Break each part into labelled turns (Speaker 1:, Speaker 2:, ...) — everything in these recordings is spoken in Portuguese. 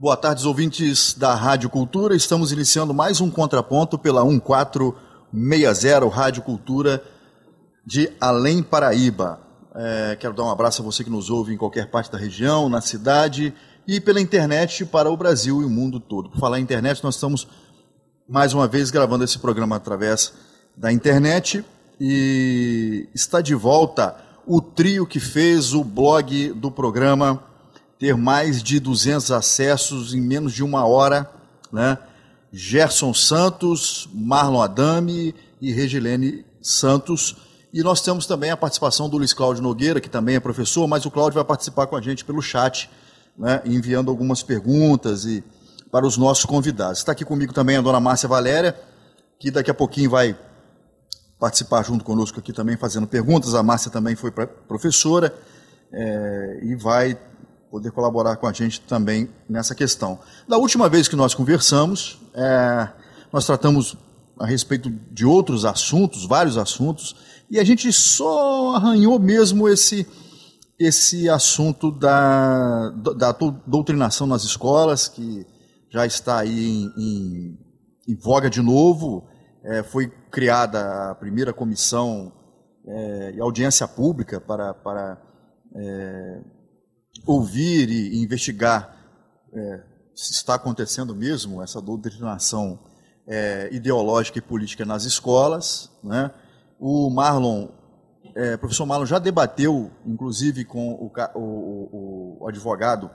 Speaker 1: Boa tarde, ouvintes da Rádio Cultura. Estamos iniciando mais um Contraponto pela 1460, Rádio Cultura de Além Paraíba. Quero dar um abraço a você que nos ouve em qualquer parte da região, na cidade e pela internet para o Brasil e o mundo todo. Por falar em internet, nós estamos mais uma vez gravando esse programa através da internet e está de volta o trio que fez o blog do programa ter mais de 200 acessos em menos de uma hora, né? Gerson Santos, Marlon Adame e Regilene Santos. E nós temos também a participação do Luiz Cláudio Nogueira, que também é professor, mas o Cláudio vai participar com a gente pelo chat, né? Enviando algumas perguntas para os nossos convidados. Está aqui comigo também a dona Márcia Valéria, que daqui a pouquinho vai participar junto conosco aqui também fazendo perguntas. A Márcia também foi professora e vai poder colaborar com a gente também nessa questão. Da última vez que nós conversamos, nós tratamos a respeito de outros assuntos, vários assuntos, e a gente só arranhou mesmo esse assunto da doutrinação nas escolas, que já está aí em voga de novo. Foi criada a primeira comissão e audiência pública para ouvir e investigar se está acontecendo mesmo essa doutrinação ideológica e política nas escolas, né? O professor Marlon já debateu, inclusive, com o advogado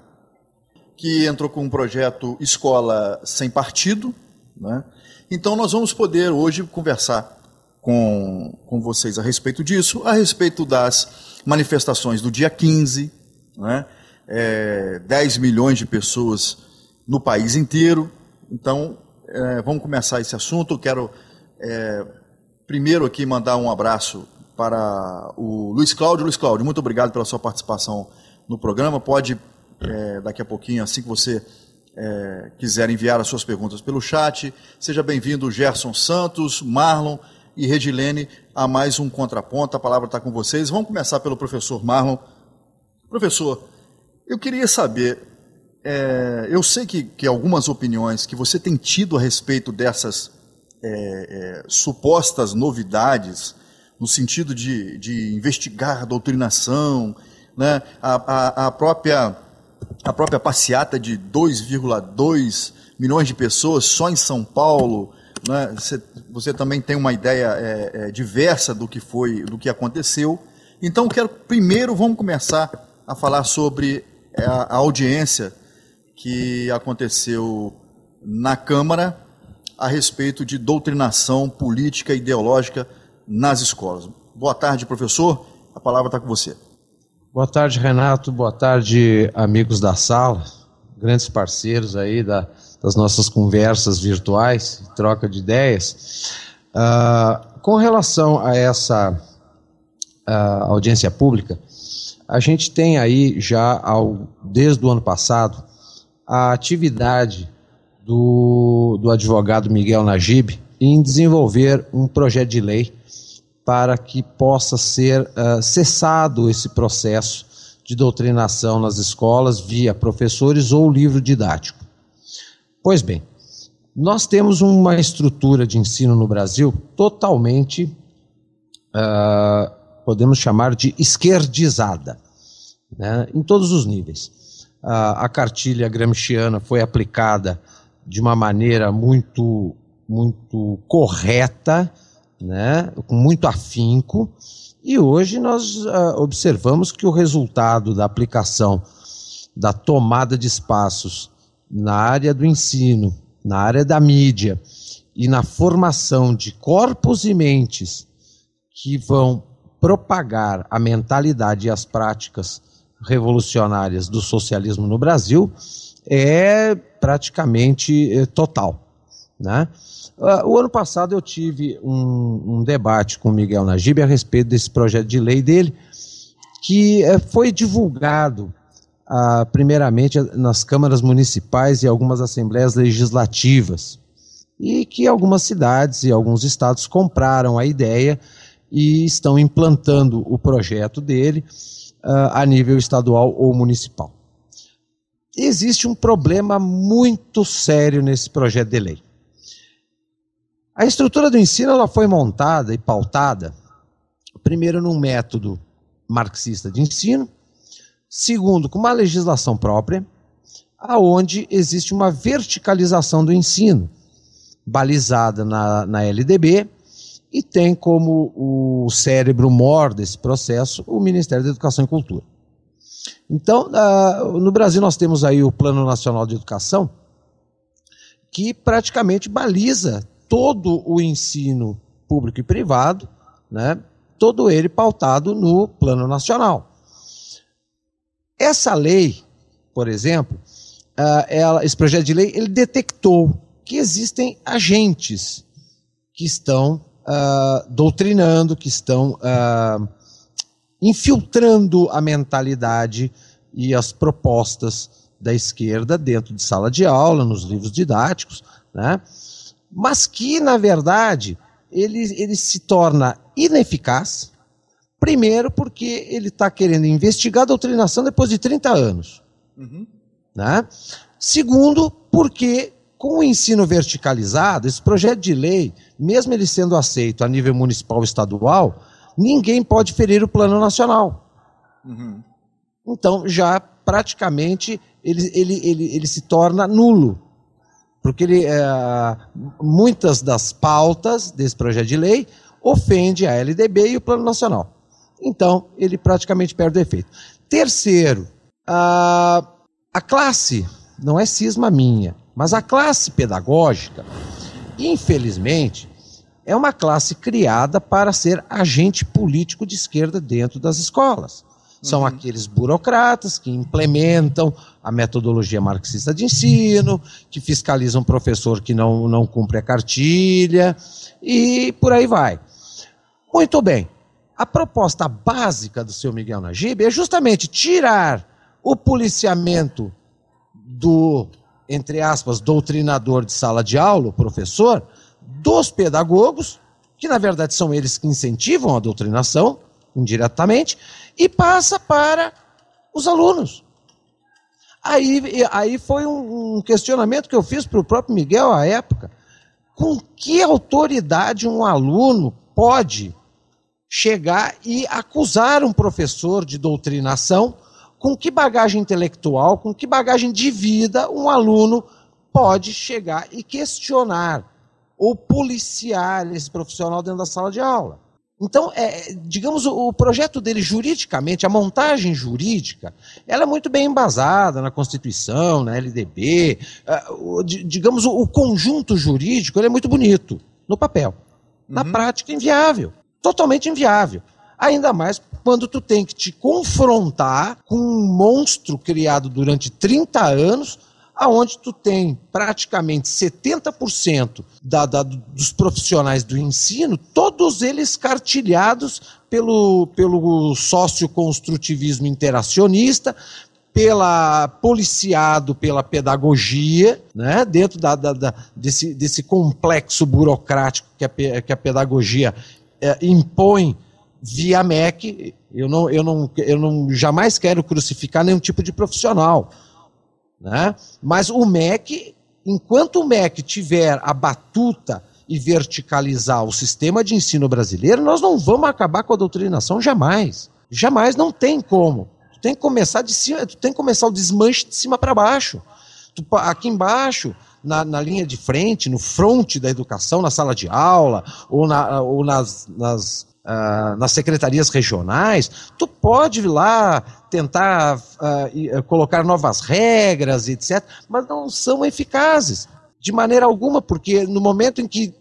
Speaker 1: que entrou com um projeto Escola Sem Partido, né? Então nós vamos poder hoje conversar com vocês a respeito disso, a respeito das manifestações do dia 15, né? 10 milhões de pessoas no país inteiro. Então, vamos começar esse assunto. Eu quero primeiro aqui mandar um abraço para o Luiz Cláudio. Luiz Cláudio, muito obrigado pela sua participação no programa. Pode, daqui a pouquinho, assim que você quiser enviar as suas perguntas pelo chat. Seja bem-vindo, Gerson Santos, Marlon e Regilene, a mais um Contraponto. A palavra está com vocês. Vamos começar pelo professor Marlon. Professor, eu queria saber, eu sei que algumas opiniões que você tem tido a respeito dessas supostas novidades, no sentido de investigar a doutrinação, né? A própria passeata de 2,2 milhões de pessoas só em São Paulo, né? Você também tem uma ideia diversa do que aconteceu. Então, vamos começar a falar sobre a audiência que aconteceu na Câmara a respeito de doutrinação política e ideológica nas escolas. Boa tarde, professor. A palavra está com você.
Speaker 2: Boa tarde, Renato. Boa tarde, amigos da sala, grandes parceiros aí das nossas conversas virtuais, troca de ideias. Com relação a essa audiência pública, a gente tem aí já, desde o ano passado, a atividade do advogado Miguel Najib em desenvolver um projeto de lei para que possa ser cessado esse processo de doutrinação nas escolas via professores ou livro didático. Pois bem, nós temos uma estrutura de ensino no Brasil totalmente podemos chamar de esquerdizada, né, em todos os níveis. A cartilha gramsciana foi aplicada de uma maneira muito correta, né, com muito afinco, e hoje nós observamos que o resultado da aplicação da tomada de espaços na área do ensino, na área da mídia e na formação de corpos e mentes que vão propagar a mentalidade e as práticas revolucionárias do socialismo no Brasil é praticamente total, né? O ano passado eu tive um debate com o Miguel Najib a respeito desse projeto de lei dele, que foi divulgado primeiramente nas câmaras municipais e algumas assembleias legislativas, e que algumas cidades e alguns estados compraram a ideia e estão implantando o projeto dele a nível estadual ou municipal. existe um problema muito sério nesse projeto de lei. A estrutura do ensino ela foi montada e pautada, primeiro, num método marxista de ensino, segundo, com uma legislação própria, aonde existe uma verticalização do ensino, balizada na LDB, e tem como o cérebro mor desse processo o Ministério da Educação e Cultura. Então, no Brasil nós temos aí o Plano Nacional de Educação, que praticamente baliza todo o ensino público e privado, né, todo ele pautado no Plano Nacional. Essa lei, por exemplo, esse projeto de lei, ele detectou que existem agentes que estão doutrinando, que estão infiltrando a mentalidade e as propostas da esquerda dentro de sala de aula, nos livros didáticos, né? Mas que, na verdade, ele se torna ineficaz, primeiro porque ele está querendo investigar a doutrinação depois de 30 anos. Né? Segundo, porque com o ensino verticalizado, esse projeto de lei, mesmo ele sendo aceito a nível municipal e estadual, ninguém pode ferir o Plano Nacional. Então, já praticamente ele se torna nulo. Porque muitas das pautas desse projeto de lei ofende a LDB e o Plano Nacional. Então, ele praticamente perde o efeito. Terceiro, a classe, não é cisma minha, mas a classe pedagógica, infelizmente, é uma classe criada para ser agente político de esquerda dentro das escolas. São aqueles burocratas que implementam a metodologia marxista de ensino, que fiscalizam o professor que não cumpre a cartilha, e por aí vai. Muito bem. A proposta básica do seu Miguel Najib é justamente tirar o policiamento do, entre aspas, doutrinador de sala de aula, o professor, dos pedagogos, que na verdade são eles que incentivam a doutrinação, indiretamente, e passa para os alunos. Aí foi um questionamento que eu fiz para o próprio Miguel à época. Com que autoridade um aluno pode chegar e acusar um professor de doutrinação? Com que bagagem intelectual, com que bagagem de vida um aluno pode chegar e questionar ou policiar esse profissional dentro da sala de aula? Então, digamos, o projeto dele juridicamente, a montagem jurídica, ela é muito bem embasada na Constituição, na LDB, digamos, o conjunto jurídico ele é muito bonito, no papel. Na prática, inviável, totalmente inviável. Ainda mais quando tu tem que te confrontar com um monstro criado durante 30 anos, aonde tu tem praticamente 70% dos profissionais do ensino, todos eles cartilhados pelo socioconstrutivismo interacionista, policiado pela pedagogia, né, dentro desse complexo burocrático que a pedagogia impõe via MEC. Eu não jamais quero crucificar nenhum tipo de profissional, né? Mas o MEC, enquanto o MEC tiver a batuta e verticalizar o sistema de ensino brasileiro, nós não vamos acabar com a doutrinação jamais. Jamais, não tem como. Tu tem que começar de cima, tu tem que começar o desmanche de cima para baixo. Aqui embaixo, na linha de frente, no fronte da educação, na sala de aula, ou nas secretarias regionais, tu pode ir lá tentar colocar novas regras, etc., mas não são eficazes de maneira alguma, porque no momento em que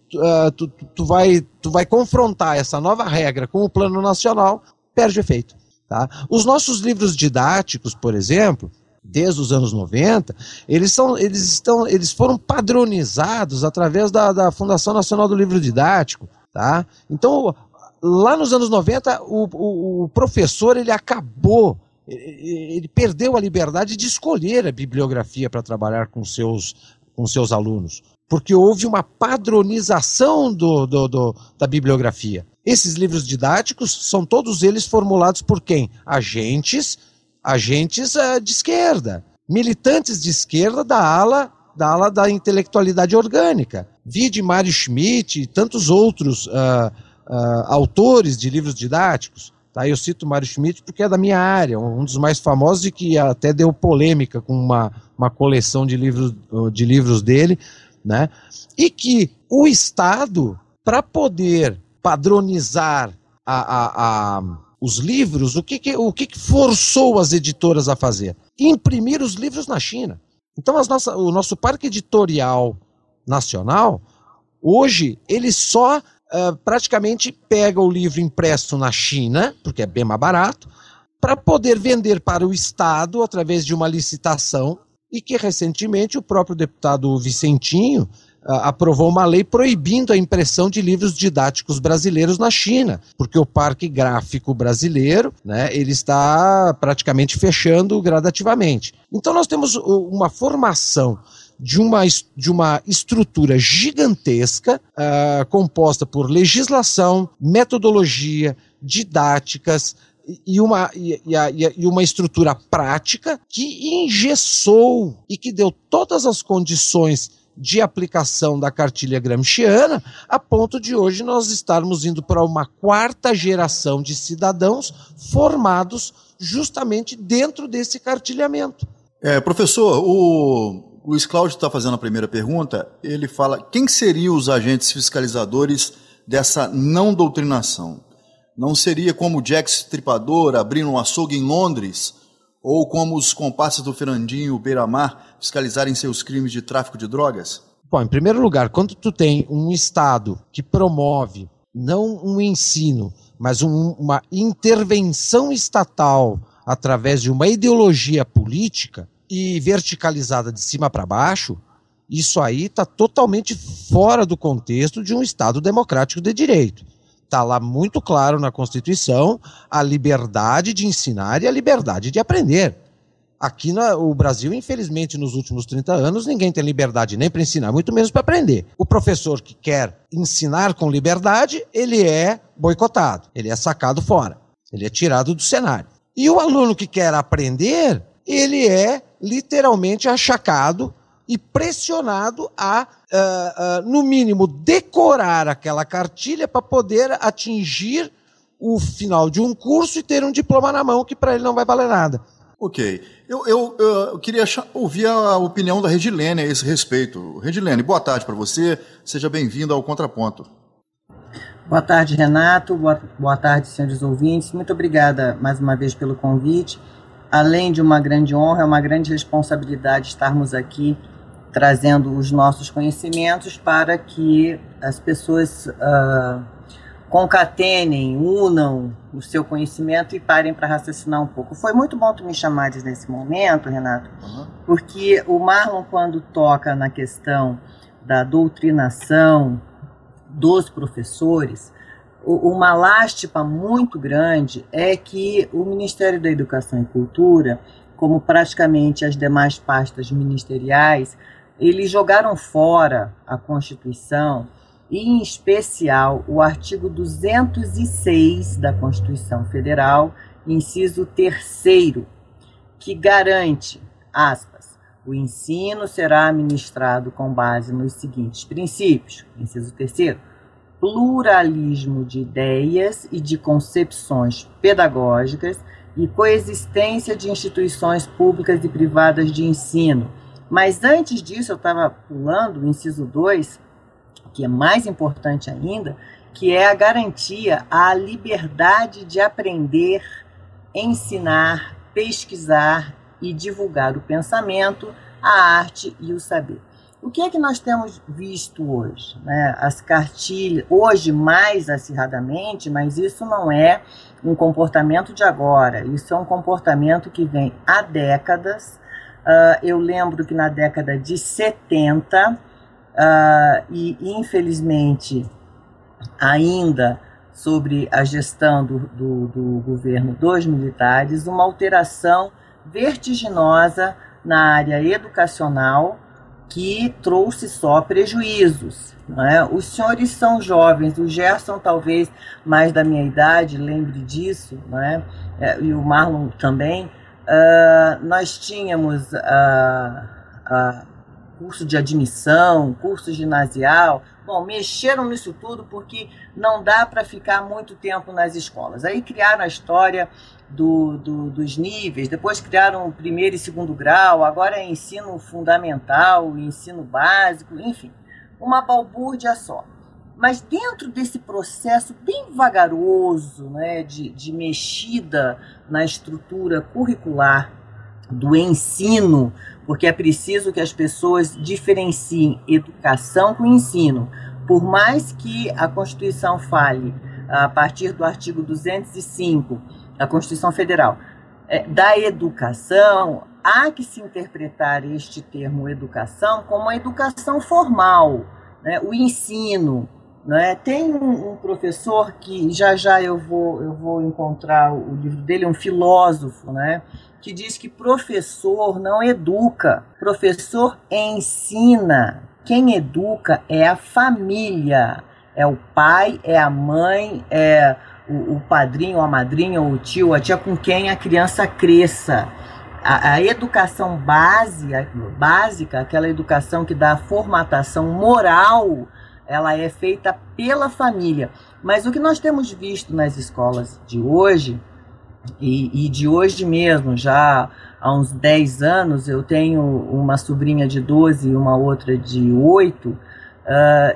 Speaker 2: tu vai confrontar essa nova regra com o Plano Nacional, perde efeito. Tá? Os nossos livros didáticos, por exemplo, desde os anos 90, eles foram padronizados através da Fundação Nacional do Livro Didático. Tá? Então, lá nos anos 90, o professor ele perdeu a liberdade de escolher a bibliografia para trabalhar com seus alunos, porque houve uma padronização da bibliografia. Esses livros didáticos são todos eles formulados por quem? Agentes de esquerda. militantes de esquerda da ala da intelectualidade orgânica. Vide Mário Schmidt e tantos outros autores de livros didáticos. Tá? Eu cito Mário Schmidt porque é da minha área, um dos mais famosos e que até deu polêmica com uma coleção de livros dele, né? E que o Estado, para poder padronizar os livros, o que forçou as editoras a fazer? Imprimir os livros na China. Então o nosso parque editorial nacional, hoje, ele só praticamente pega o livro impresso na China, porque é bem mais barato, para poder vender para o Estado através de uma licitação, e que recentemente o próprio deputado Vicentinho aprovou uma lei proibindo a impressão de livros didáticos brasileiros na China, porque o parque gráfico brasileiro, né, ele está praticamente fechando gradativamente. Então nós temos uma formação de uma estrutura gigantesca, composta por legislação, metodologia, didáticas e uma estrutura prática que engessou e que deu todas as condições de aplicação da cartilha gramsciana, a ponto de hoje nós estarmos indo para uma quarta geração de cidadãos formados justamente dentro desse cartilhamento.
Speaker 1: Professor, o Luiz Cláudio está fazendo a primeira pergunta. Ele fala: quem seriam os agentes fiscalizadores dessa não doutrinação? Não seria como Jack Stripador abrindo um açougue em Londres? Ou como os comparsas do Fernandinho Beiramar fiscalizarem seus crimes de tráfico de drogas?
Speaker 2: Bom, em primeiro lugar, quando tu tem um Estado que promove não um ensino, mas uma intervenção estatal através de uma ideologia política e verticalizada de cima para baixo, isso aí está totalmente fora do contexto de um Estado democrático de direito. Está lá muito claro na Constituição a liberdade de ensinar e a liberdade de aprender. Aqui no Brasil, infelizmente, nos últimos 30 anos, ninguém tem liberdade nem para ensinar, muito menos para aprender. O professor que quer ensinar com liberdade, ele é boicotado, ele é sacado fora, ele é tirado do cenário. E o aluno que quer aprender, ele é literalmente achacado e pressionado a, no mínimo, decorar aquela cartilha para poder atingir o final de um curso e ter um diploma na mão que para ele não vai valer nada.
Speaker 1: Ok. Eu queria ouvir a opinião da Redilene a esse respeito. Redilene, boa tarde para você. Seja bem-vinda ao Contraponto.
Speaker 3: Boa tarde, Renato. Boa tarde, senhores ouvintes. Muito obrigada mais uma vez pelo convite. Além de uma grande honra, é uma grande responsabilidade estarmos aqui trazendo os nossos conhecimentos para que as pessoas concatenem, unam o seu conhecimento e parem para raciocinar um pouco. Foi muito bom tu me chamares nesse momento, Renato, porque o Marlon, quando toca na questão da doutrinação dos professores, uma lástima muito grande é que o Ministério da Educação e Cultura, como praticamente as demais pastas ministeriais, eles jogaram fora a Constituição e, em especial, o artigo 206 da Constituição Federal, inciso 3º, que garante, aspas, o ensino será ministrado com base nos seguintes princípios, inciso 3º, pluralismo de ideias e de concepções pedagógicas e coexistência de instituições públicas e privadas de ensino. Mas antes disso, eu estava pulando o inciso 2, que é mais importante ainda, que é a garantia à liberdade de aprender, ensinar, pesquisar e divulgar o pensamento, a arte e o saber. O que é que nós temos visto hoje? As cartilhas, hoje mais acirradamente, mas isso não é um comportamento de agora, isso é um comportamento que vem há décadas. Eu lembro que na década de 70, e infelizmente ainda sobre a gestão do governo dos militares, uma alteração vertiginosa na área educacional que trouxe só prejuízos. Os senhores são jovens, o Gerson talvez mais da minha idade lembre disso, e o Marlon também. nós tínhamos curso de admissão, curso ginasial. Bom, mexeram nisso tudo porque não dá para ficar muito tempo nas escolas. Aí criaram a história dos níveis, depois criaram o primeiro e segundo grau, agora é ensino fundamental, ensino básico, enfim, uma balbúrdia só. Mas dentro desse processo bem vagaroso, né, de mexida na estrutura curricular do ensino, porque é preciso que as pessoas diferenciem educação com ensino. Por mais que a Constituição fale, a partir do artigo 205, da Constituição Federal, da educação, há que se interpretar este termo educação como a educação formal, né, o ensino. Né? Tem um professor que já eu vou encontrar o livro dele, um filósofo, né, que diz que professor não educa, professor ensina. Quem educa é a família, é o pai, é a mãe, é o padrinho, a madrinha, o tio, a tia com quem a criança cresça. A educação básica, aquela educação que dá a formatação moral, ela é feita pela família. Mas o que nós temos visto nas escolas de hoje, e de hoje mesmo, já há uns 10 anos, eu tenho uma sobrinha de 12 e uma outra de 8,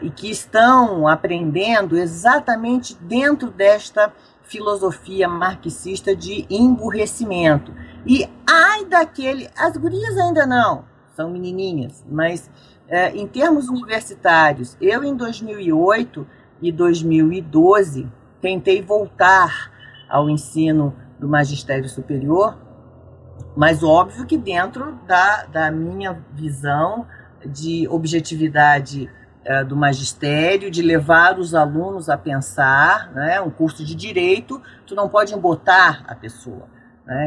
Speaker 3: e que estão aprendendo exatamente dentro desta filosofia marxista de emburrecimento. E ai as gurias ainda não, são menininhas, mas em termos universitários, eu em 2008 e 2012 tentei voltar ao ensino do magistério superior, mas óbvio que dentro da minha visão de objetividade do magistério, de levar os alunos a pensar, né? Um curso de direito, tu não pode embotar a pessoa.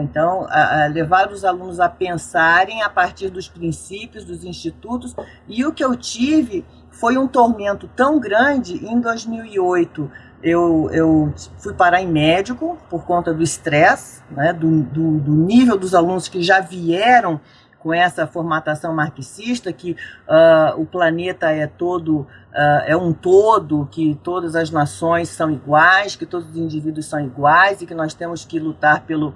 Speaker 3: Então, levar os alunos a pensarem a partir dos princípios, dos institutos, e o que eu tive foi um tormento tão grande. Em 2008, eu fui parar em médico por conta do estresse, né, do nível dos alunos que já vieram com essa formatação marxista, que o planeta é um todo, que todas as nações são iguais, que todos os indivíduos são iguais e que nós temos que lutar pelo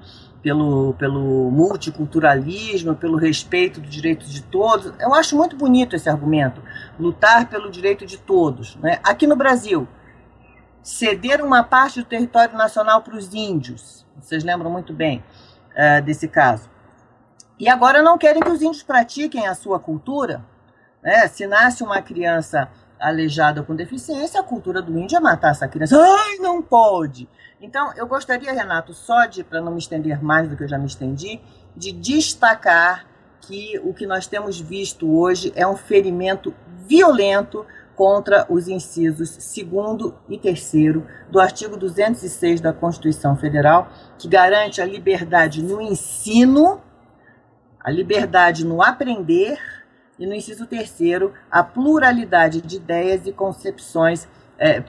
Speaker 3: multiculturalismo, pelo respeito dos direitos de todos. Eu acho muito bonito esse argumento, lutar pelo direito de todos. Né? Aqui no Brasil, ceder uma parte do território nacional para os índios, vocês lembram muito bem desse caso. E agora não querem que os índios pratiquem a sua cultura. Né? Se nasce uma criança aleijada com deficiência, a cultura do índio é matar essa criança. Ai, não pode! Então, eu gostaria, Renato, para não me estender mais do que eu já me estendi, de destacar que o que nós temos visto hoje é um ferimento violento contra os incisos 2º e 3º do artigo 206 da Constituição Federal, que garante a liberdade no ensino, a liberdade no aprender, e no inciso 3º, a pluralidade de ideias e concepções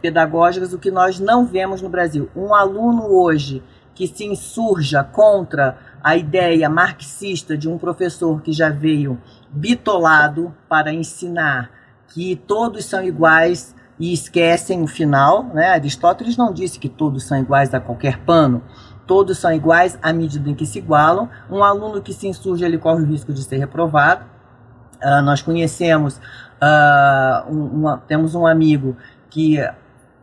Speaker 3: pedagógicas, o que nós não vemos no Brasil. Um aluno hoje que se insurja contra a ideia marxista de um professor que já veio bitolado para ensinar que todos são iguais e esquecem o final, né? Aristóteles não disse que todos são iguais a qualquer pano, todos são iguais à medida em que se igualam. Um aluno que se insurge, ele corre o risco de ser reprovado. Nós conhecemos, temos um amigo que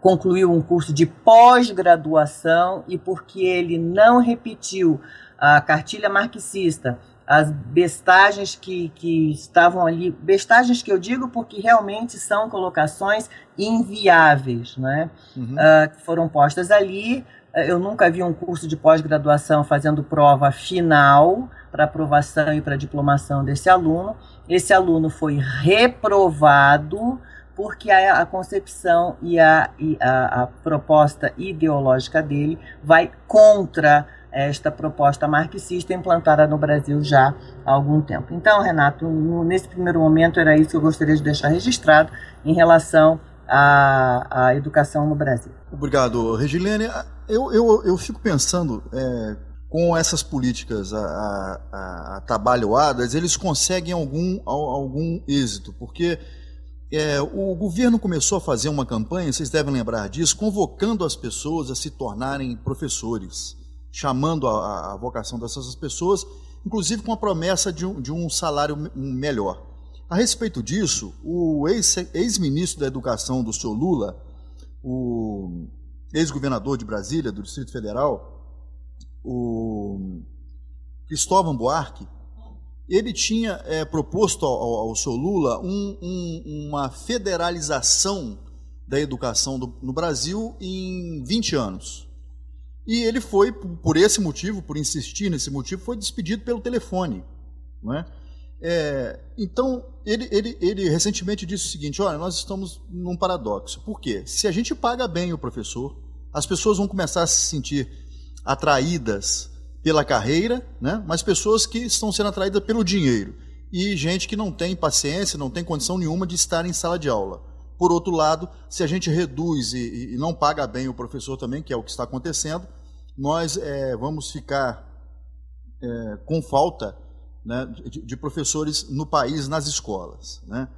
Speaker 3: concluiu um curso de pós-graduação e porque ele não repetiu a cartilha marxista, as bestagens que estavam ali, bestagens que eu digo porque realmente são colocações inviáveis, né? Que foram postas ali. Eu nunca vi um curso de pós-graduação fazendo prova final para aprovação e para diplomação desse aluno. Esse aluno foi reprovado porque a concepção e a proposta ideológica dele vai contra esta proposta marxista implantada no Brasil já há algum tempo. Então, Renato, nesse primeiro momento era isso que eu gostaria de deixar registrado em relação à educação no Brasil.
Speaker 1: Obrigado, Regilene. Eu fico pensando, com essas políticas atabalhoadas, eles conseguem algum êxito, porque o governo começou a fazer uma campanha, vocês devem lembrar disso, convocando as pessoas a se tornarem professores, chamando a vocação dessas pessoas, inclusive com a promessa de um salário melhor. A respeito disso, o ex-ministro da Educação do senhor Lula, o ex-governador de Brasília, do Distrito Federal, o Cristóvão Buarque, ele tinha proposto ao senhor Lula uma federalização da educação no Brasil em 20 anos. E ele foi, por esse motivo, por insistir nesse motivo, foi despedido pelo telefone. Não é? Então, ele recentemente disse o seguinte: olha, nós estamos num paradoxo. Por quê? Se a gente paga bem o professor, as pessoas vão começar a se sentir atraídas pela carreira, né? Mas pessoas que estão sendo atraídas pelo dinheiro. E gente que não tem paciência, não tem condição nenhuma de estar em sala de aula. Por outro lado, se a gente reduz e não paga bem o professor também, que é o que está acontecendo, nós vamos ficar com falta, né, de professores no país, nas escolas. Né?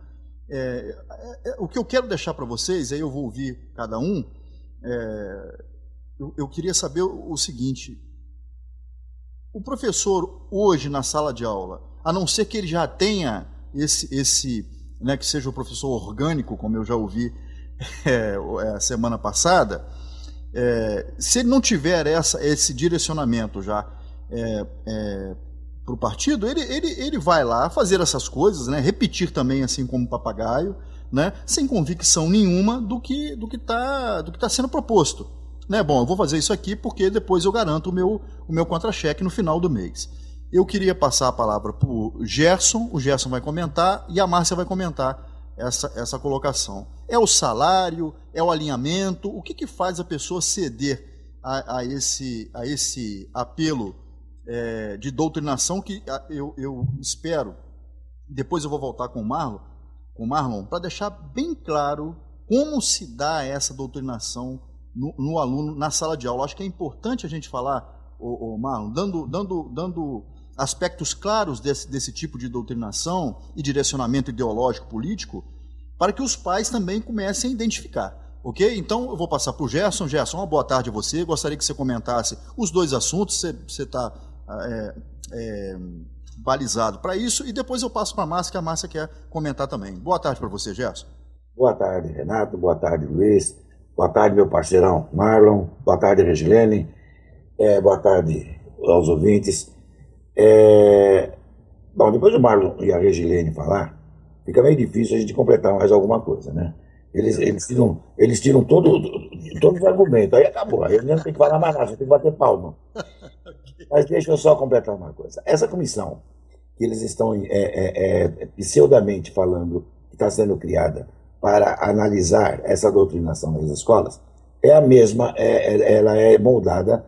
Speaker 1: O que eu quero deixar para vocês, aí eu vou ouvir cada um, eu queria saber o seguinte: o professor hoje na sala de aula, a não ser que ele já tenha né, que seja o professor orgânico, como eu já ouvi a semana passada, se ele não tiver esse direcionamento já para o partido, ele vai lá fazer essas coisas, né, repetir também assim como papagaio, né, sem convicção nenhuma do que tá sendo proposto. Né? Bom, eu vou fazer isso aqui porque depois eu garanto o meu contra-cheque no final do mês. Eu queria passar a palavra para o Gerson vai comentar e a Márcia vai comentar essa colocação. É o salário? É o alinhamento? O que faz a pessoa ceder a esse apelo de doutrinação que eu espero, depois eu vou voltar com o Marlon, para deixar bem claro como se dá essa doutrinação no aluno, na sala de aula. Acho que é importante a gente falar, Marlon, dando aspectos claros desse tipo de doutrinação e direcionamento ideológico político, para que os pais também comecem a identificar. Ok? Então eu vou passar para o Gerson. Gerson, uma boa tarde a você. Gostaria que você comentasse os dois assuntos. Você está balizado para isso. E depois eu passo para a Márcia, que a Márcia quer comentar também. Boa tarde para você, Gerson.
Speaker 4: Boa tarde, Renato. Boa tarde, Luiz. Boa tarde, meu parceirão Marlon. Boa tarde, Regilene. Boa tarde aos ouvintes. Bom, depois do Marlon e a Regilene falar, fica meio difícil a gente completar mais alguma coisa, né? Eles tiram todos os argumentos, aí acabou. Aí não tem que falar mais nada, tem que bater palma. Mas deixa eu só completar uma coisa. Essa comissão que eles estão pseudamente falando que está sendo criada para analisar essa doutrinação nas escolas, é a mesma, ela é moldada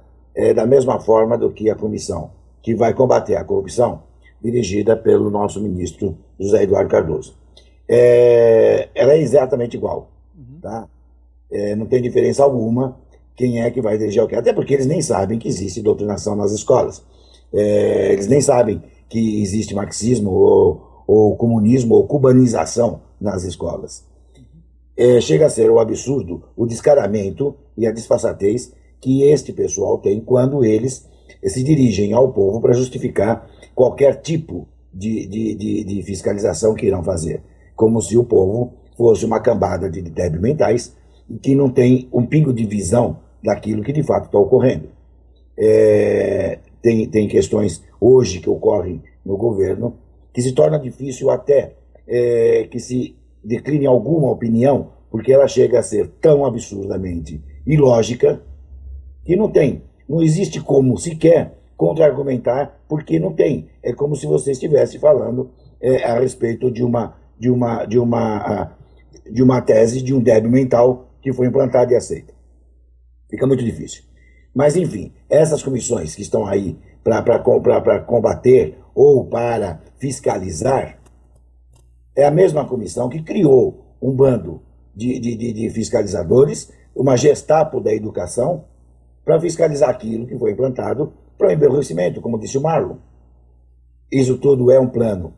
Speaker 4: da mesma forma do que a comissão que vai combater a corrupção, dirigida pelo nosso ministro José Eduardo Cardoso. Ela é exatamente igual. Tá? Não tem diferença alguma quem é que vai dirigir o que. Até porque eles nem sabem que existe doutrinação nas escolas. Eles nem sabem que existe marxismo ou comunismo ou cubanização nas escolas. Chega a ser um absurdo o descaramento e a disfarçatez que este pessoal tem quando eles se dirigem ao povo para justificar qualquer tipo de fiscalização que irão fazer. Como se o povo fosse uma cambada de débeis mentais e que não tem um pingo de visão daquilo que de fato está ocorrendo. Tem questões hoje que ocorrem no governo que se torna difícil até que se decline alguma opinião, porque ela chega a ser tão absurdamente ilógica que não existe como sequer contra-argumentar, porque não tem. É como se você estivesse falando a respeito de uma tese de um débil mental que foi implantada e aceita. Fica muito difícil. Mas, enfim, essas comissões que estão aí para combater ou para fiscalizar, é a mesma comissão que criou um bando de fiscalizadores, uma Gestapo da educação, para fiscalizar aquilo que foi implantado para o emburrecimento, como disse o Marlon. Isso tudo é um plano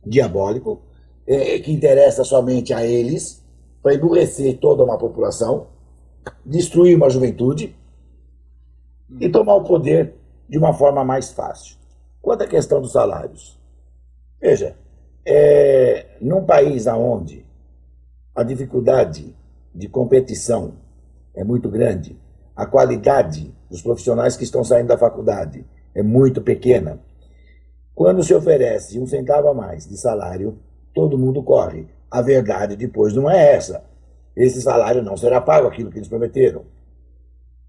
Speaker 4: diabólico, que interessa somente a eles, para emburrecer toda uma população, destruir uma juventude e tomar o poder de uma forma mais fácil. Quanto à questão dos salários, veja, num país onde a dificuldade de competição é muito grande, a qualidade dos profissionais que estão saindo da faculdade é muito pequena, quando se oferece 1 centavo a mais de salário, todo mundo corre. A verdade depois não é essa. Esse salário não será pago aquilo que eles prometeram.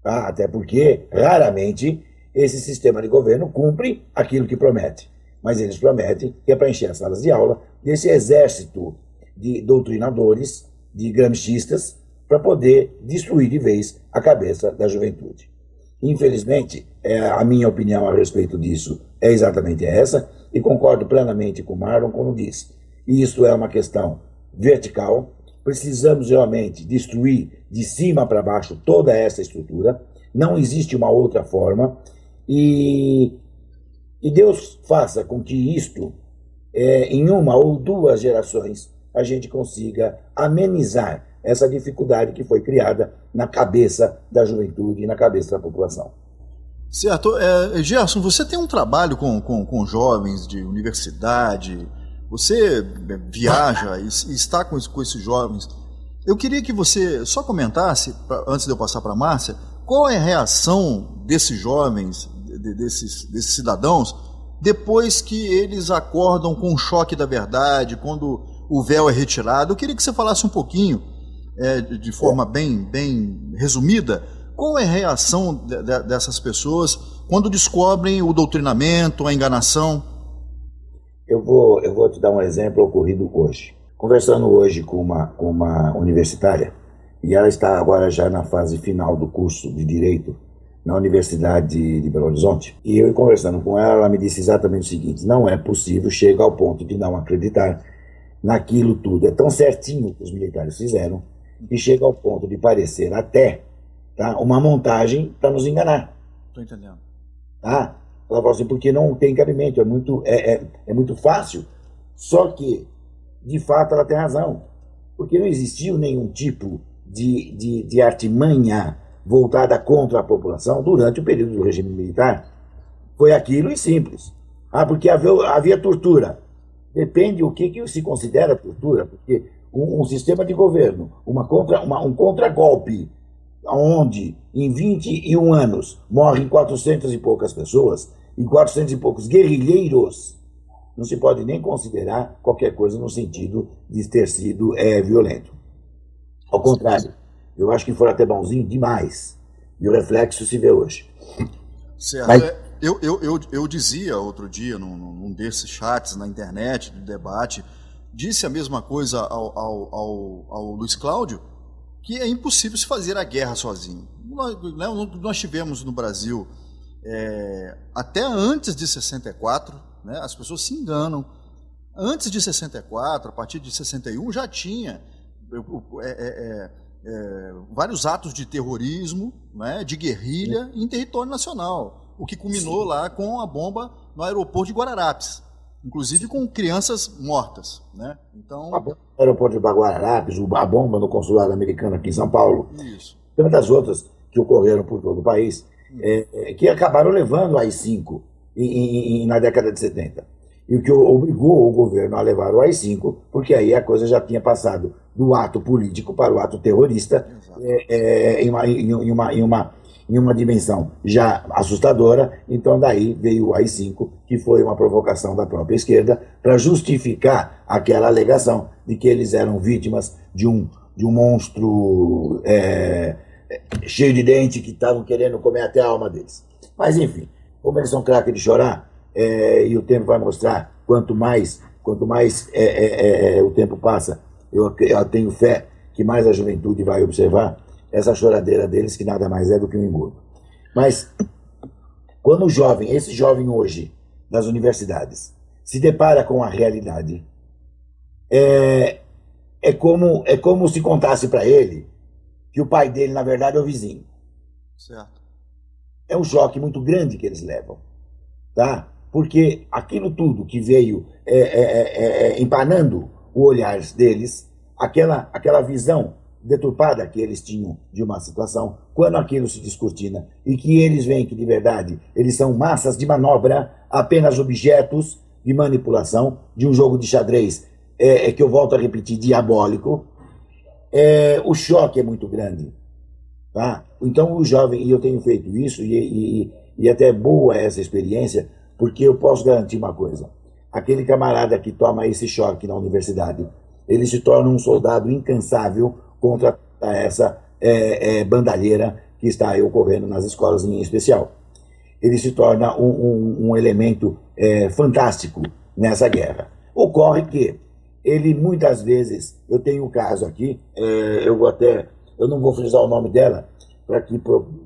Speaker 4: Tá? Até porque, raramente, esse sistema de governo cumpre aquilo que promete. Mas eles prometem que é para encher as salas de aula desse exército de doutrinadores, de gramscistas, para poder destruir de vez a cabeça da juventude. Infelizmente, a minha opinião a respeito disso é exatamente essa, e concordo plenamente com o Marlon quando diz: isso é uma questão vertical, precisamos realmente destruir de cima para baixo toda essa estrutura, não existe uma outra forma, e Deus faça com que isto, em 1 ou 2 gerações, a gente consiga amenizar essa dificuldade que foi criada na cabeça da juventude e na cabeça da população.
Speaker 1: Certo. Gerson, você tem um trabalho com jovens de universidade, você viaja e está com esses jovens. Eu queria que você só comentasse, antes de eu passar para a Márcia, qual é a reação desses jovens, desses cidadãos, depois que eles acordam com o choque da verdade, quando o véu é retirado. Eu queria que você falasse um pouquinho, de forma bem resumida, qual é a reação dessas pessoas quando descobrem o doutrinamento, a enganação?
Speaker 4: Eu vou te dar um exemplo ocorrido hoje. Conversando hoje com uma universitária, e ela está agora já na fase final do curso de Direito na Universidade de Belo Horizonte, e eu conversando com ela me disse exatamente o seguinte: não é possível, chega ao ponto de não acreditar naquilo tudo. É tão certinho que os militares fizeram, que chega ao ponto de parecer até uma montagem para nos enganar.
Speaker 1: Estou entendendo.
Speaker 4: Ela falou assim, porque não tem cabimento, é muito fácil. Só que, de fato, ela tem razão. Porque não existiu nenhum tipo de artimanha voltada contra a população durante o período do regime militar. Foi aquilo e simples. Porque havia tortura. Depende o que se considera tortura, porque um sistema de governo, um contragolpe, onde em 21 anos morrem 400 e poucas pessoas, e 400 e poucos guerrilheiros, não se pode nem considerar qualquer coisa no sentido de ter sido violento. Ao contrário, eu acho que foram até bonzinho demais, e o reflexo se vê hoje.
Speaker 1: Certo. Eu dizia outro dia, num desses chats na internet, do debate, disse a mesma coisa ao Luiz Cláudio, que é impossível se fazer a guerra sozinho. Nós tivemos no Brasil, até antes de 64, né, as pessoas se enganam, antes de 64, a partir de 61, já tinha vários atos de terrorismo, né, de guerrilha em território nacional, o que culminou lá com a bomba no aeroporto de Guararapes, inclusive com crianças mortas, né? Então,
Speaker 4: o aeroporto de Guararapes, a bomba no consulado americano aqui em São Paulo,
Speaker 1: isso.
Speaker 4: Tantas outras que ocorreram por todo o país, que acabaram levando a AI-5 na década de 70. E o que obrigou o governo a levar o AI-5, porque aí a coisa já tinha passado do ato político para o ato terrorista, em uma dimensão já assustadora. Então daí veio o AI-5, que foi uma provocação da própria esquerda para justificar aquela alegação de que eles eram vítimas de um monstro cheio de dente que estavam querendo comer até a alma deles. Mas enfim, como eles são craques de chorar, e o tempo vai mostrar, quanto mais o tempo passa, eu tenho fé que mais a juventude vai observar essa choradeira deles, que nada mais é do que um engodo. Mas quando esse jovem hoje das universidades se depara com a realidade, é como se contasse para ele que o pai dele, na verdade, é o vizinho.
Speaker 1: Certo.
Speaker 4: é um choque muito grande que eles levam, tá? Porque aquilo tudo que veio empanando o olhar deles, aquela visão deturpada que eles tinham de uma situação, quando aquilo se descortina e que eles veem que, de verdade, eles são massas de manobra, apenas objetos de manipulação de um jogo de xadrez, que eu volto a repetir, diabólico, o choque é muito grande. Tá? Então, o jovem, e eu tenho feito isso, e até é boa essa experiência, porque eu posso garantir uma coisa: aquele camarada que toma esse choque na universidade, ele se torna um soldado incansável contra essa bandalheira que está aí ocorrendo nas escolas em especial. Ele se torna um elemento fantástico nessa guerra. Ocorre que ele muitas vezes, eu tenho um caso aqui, eu não vou frisar o nome dela, para que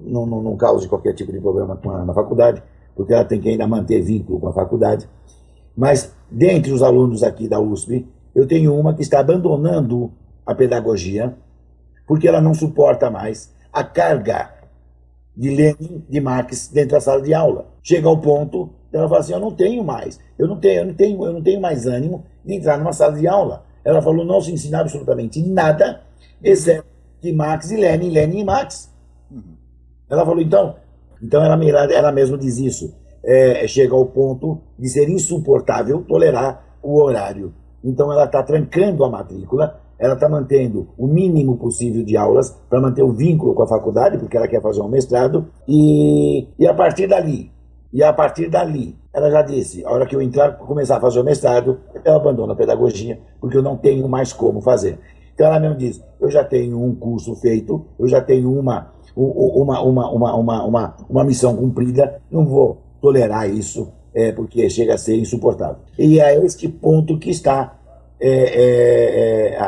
Speaker 4: não cause qualquer tipo de problema com ela na faculdade, porque ela tem que ainda manter vínculo com a faculdade. Mas, dentre os alunos aqui da USP, eu tenho uma que está abandonando a pedagogia, porque ela não suporta mais a carga de Lenin, de Marx, dentro da sala de aula. Chega ao ponto, ela fala assim, eu não tenho mais mais ânimo de entrar numa sala de aula. Ela falou, não se ensina absolutamente nada, exceto de Marx e Lenin, Lenin e Marx. Ela falou, então ela mesma diz isso, chega ao ponto de ser insuportável tolerar o horário. Então ela está trancando a matrícula, ela está mantendo o mínimo possível de aulas para manter o vínculo com a faculdade, porque ela quer fazer um mestrado, e a partir dali, ela já disse, a hora que eu começar a fazer o mestrado, eu abandono a pedagogia, porque eu não tenho mais como fazer. Então ela mesmo diz, eu já tenho um curso feito, eu já tenho uma missão cumprida, não vou tolerar isso, porque chega a ser insuportável. E é este ponto que está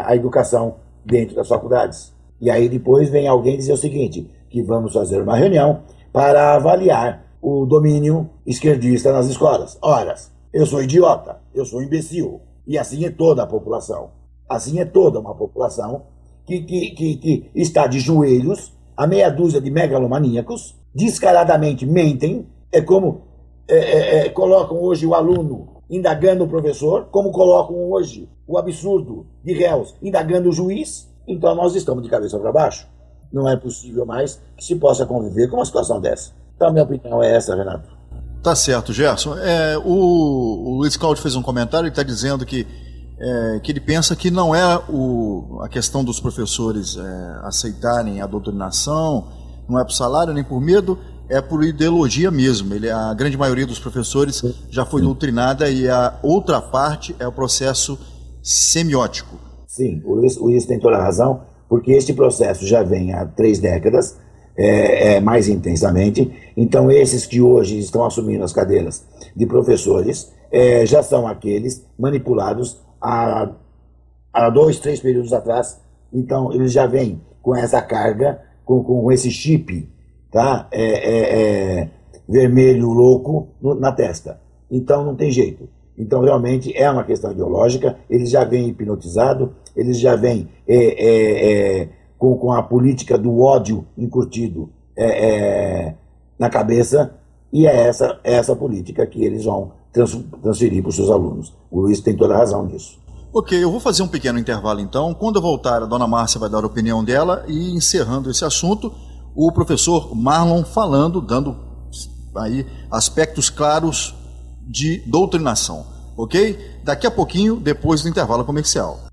Speaker 4: a educação dentro das faculdades. E aí depois vem alguém dizer o seguinte, que vamos fazer uma reunião para avaliar o domínio esquerdista nas escolas. Ora, eu sou idiota, eu sou imbecil, e assim é toda a população. Assim é toda uma população que está de joelhos, a meia dúzia de megalomaníacos, descaradamente mentem, colocam hoje o aluno indagando o professor, como colocam hoje o absurdo de réus indagando o juiz. Então nós estamos de cabeça para baixo. Não é possível mais que se possa conviver com uma situação dessa. Então a minha opinião é essa, Renato.
Speaker 1: Tá certo, Gerson. O Luiz Cláudio fez um comentário e está dizendo que ele pensa que não é a questão dos professores aceitarem a doutrinação, não é por salário nem por medo, é por ideologia mesmo. A grande maioria dos professores já foi doutrinada, e a outra parte é o processo semiótico.
Speaker 4: Sim, o Luiz tem toda a razão, porque este processo já vem há 3 décadas, mais intensamente. Então esses que hoje estão assumindo as cadeiras de professores já são aqueles manipulados há 2, 3 períodos atrás. Então eles já vêm com essa carga, com esse chip, tá? Vermelho louco na testa. Então não tem jeito. Então realmente é uma questão ideológica, eles já vêm hipnotizados, eles já vêm com a política do ódio incutido na cabeça, e é essa política que eles vão transferir para os seus alunos. O Luiz tem toda a razão nisso.
Speaker 1: Ok, eu vou fazer um pequeno intervalo então. Quando eu voltar, a dona Márcia vai dar a opinião dela, e encerrando esse assunto, o professor Marlon dando aí aspectos claros de doutrinação, ok? Daqui a pouquinho, depois do intervalo comercial.